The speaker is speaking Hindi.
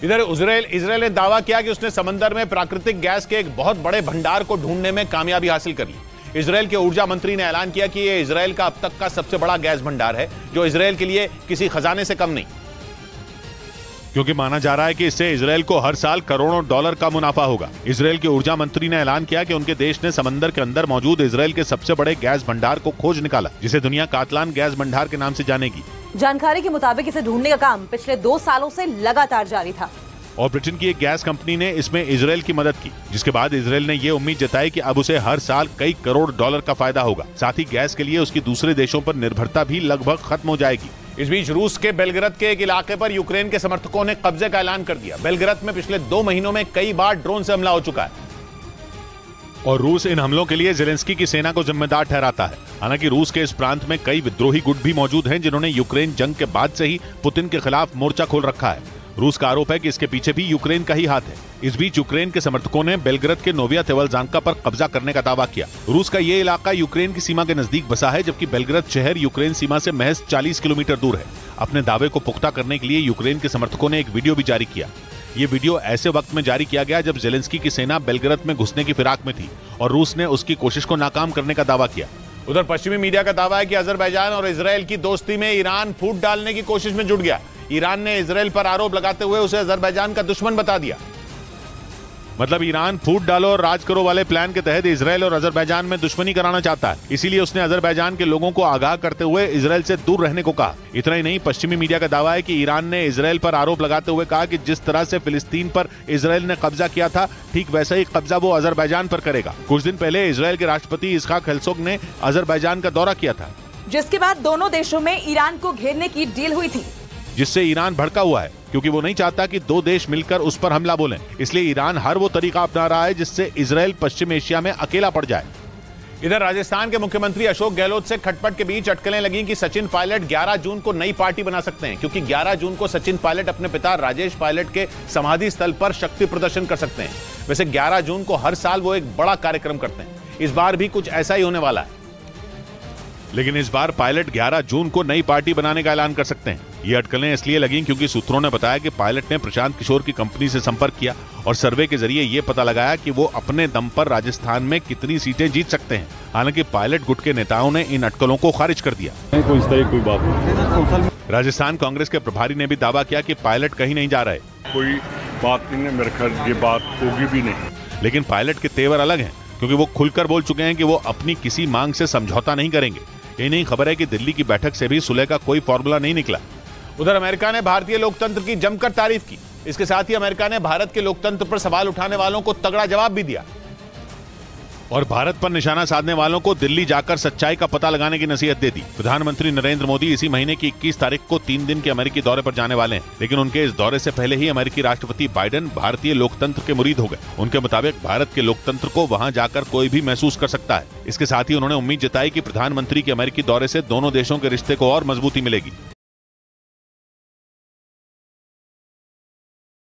इधर इजराइल ने दावा किया कि उसने समंदर में प्राकृतिक गैस के एक बहुत बड़े भंडार को ढूंढने में कामयाबी हासिल कर ली। इजराइल के ऊर्जा मंत्री ने ऐलान किया कि यह इजराइल का अब तक का सबसे बड़ा गैस भंडार है, जो इजराइल के लिए किसी खजाने से कम नहीं, क्योंकि माना जा रहा है कि इससे इजराइल को हर साल करोड़ों डॉलर का मुनाफा होगा। इजराइल के ऊर्जा मंत्री ने ऐलान किया कि उनके देश ने समंदर के अंदर मौजूद इजराइल के सबसे बड़े गैस भंडार को खोज निकाला, जिसे दुनिया कातलान गैस भंडार के नाम से जानेगी। जानकारी के मुताबिक इसे ढूंढने का काम पिछले 2 सालों से लगातार जारी था और ब्रिटेन की एक गैस कंपनी ने इसमें इजराइल की मदद की, जिसके बाद इजराइल ने ये उम्मीद जताई कि अब उसे हर साल कई करोड़ डॉलर का फायदा होगा। साथ ही गैस के लिए उसकी दूसरे देशों पर निर्भरता भी लगभग खत्म हो जाएगी। इस बीच रूस के बेलग्रद के एक इलाके पर यूक्रेन के समर्थकों ने कब्जे का ऐलान कर दिया। बेलग्रद में पिछले 2 महीनों में कई बार ड्रोन से हमला हो चुका है और रूस इन हमलों के लिए जेलेंस्की की सेना को जिम्मेदार ठहराता है। हालांकि रूस के इस प्रांत में कई विद्रोही गुट भी मौजूद हैं, जिन्होंने यूक्रेन जंग के बाद से ही पुतिन के खिलाफ मोर्चा खोल रखा है। रूस का आरोप है कि इसके पीछे भी यूक्रेन का ही हाथ है। इस बीच यूक्रेन के समर्थकों ने बेलग्रद के नोविया तेवलजांका पर कब्जा करने का दावा किया। रूस का ये इलाका यूक्रेन की सीमा के नजदीक बसा है, जबकि बेलग्रद शहर यूक्रेन सीमा से महज 40 किलोमीटर दूर है। अपने दावे को पुख्ता करने के लिए यूक्रेन के समर्थकों ने एक वीडियो भी जारी किया। ये वीडियो ऐसे वक्त में जारी किया गया जब जेलेंस्की की सेना बेलग्रद में घुसने की फिराक में थी और रूस ने उसकी कोशिश को नाकाम करने का दावा किया। उधर पश्चिमी मीडिया का दावा है कि अजरबैजान और इजराइल की दोस्ती में ईरान फूट डालने की कोशिश में जुट गया। ईरान ने इजराइल पर आरोप लगाते हुए उसे अजरबैजान का दुश्मन बता दिया। मतलब ईरान फूट डालो और राज करो वाले प्लान के तहत इजराइल और अजरबैजान में दुश्मनी कराना चाहता है। इसीलिए उसने अजरबैजान के लोगों को आगाह करते हुए इजराइल से दूर रहने को कहा। इतना ही नहीं, पश्चिमी मीडिया का दावा है कि ईरान ने इजराइल पर आरोप लगाते हुए कहा कि जिस तरह से फिलिस्तीन पर इजराइल ने कब्जा किया था, ठीक वैसा ही कब्जा वो अजरबैजान पर करेगा। कुछ दिन पहले इजराइल के राष्ट्रपति इसहाक हेर्ज़ोग ने अजरबैजान का दौरा किया था, जिसके बाद दोनों देशों में ईरान को घेरने की डील हुई थी, जिससे ईरान भड़का हुआ है, क्योंकि वो नहीं चाहता कि 2 देश मिलकर उस पर हमला बोलें। इसलिए ईरान हर वो तरीका अपना रहा है जिससे इजराइल पश्चिम एशिया में अकेला पड़ जाए। इधर राजस्थान के मुख्यमंत्री अशोक गहलोत से खटपट के बीच अटकलें लगी कि सचिन पायलट 11 जून को नई पार्टी बना सकते हैं, क्योंकि 11 जून को सचिन पायलट अपने पिता राजेश पायलट के समाधि स्थल पर शक्ति प्रदर्शन कर सकते हैं। वैसे 11 जून को हर साल वो एक बड़ा कार्यक्रम करते हैं। इस बार भी कुछ ऐसा ही होने वाला है, लेकिन इस बार पायलट 11 जून को नई पार्टी बनाने का ऐलान कर सकते हैं। ये अटकलें इसलिए लगी क्योंकि सूत्रों ने बताया कि पायलट ने प्रशांत किशोर की कंपनी से संपर्क किया और सर्वे के जरिए ये पता लगाया कि वो अपने दम पर राजस्थान में कितनी सीटें जीत सकते हैं। हालांकि पायलट गुट के नेताओं ने इन अटकलों को खारिज कर दिया। कोई बात नहीं। राजस्थान कांग्रेस के प्रभारी ने भी दावा किया कि पायलट कहीं नहीं जा रहे। कोई बात नहीं है, मेरे ख्याल ये बात होगी भी नहीं। लेकिन पायलट के तेवर अलग हैं, क्योंकि वो खुलकर बोल चुके हैं कि वो अपनी किसी मांग से समझौता नहीं करेंगे। ये नहीं खबर है कि दिल्ली की बैठक से भी सुलह का कोई फॉर्मूला नहीं निकला। उधर अमेरिका ने भारतीय लोकतंत्र की जमकर तारीफ की। इसके साथ ही अमेरिका ने भारत के लोकतंत्र पर सवाल उठाने वालों को तगड़ा जवाब भी दिया और भारत पर निशाना साधने वालों को दिल्ली जाकर सच्चाई का पता लगाने की नसीहत दे दी। प्रधानमंत्री नरेंद्र मोदी इसी महीने की 21 तारीख को 3 दिन के अमेरिकी दौरे पर जाने वाले हैं, लेकिन उनके इस दौरे से पहले ही अमेरिकी राष्ट्रपति बाइडेन भारतीय लोकतंत्र के मुरीद हो गए। उनके मुताबिक भारत के लोकतंत्र को वहां जाकर कोई भी महसूस कर सकता है। इसके साथ ही उन्होंने उम्मीद जताई कि प्रधानमंत्री के अमेरिकी दौरे से दोनों देशों के रिश्ते को और मजबूती मिलेगी।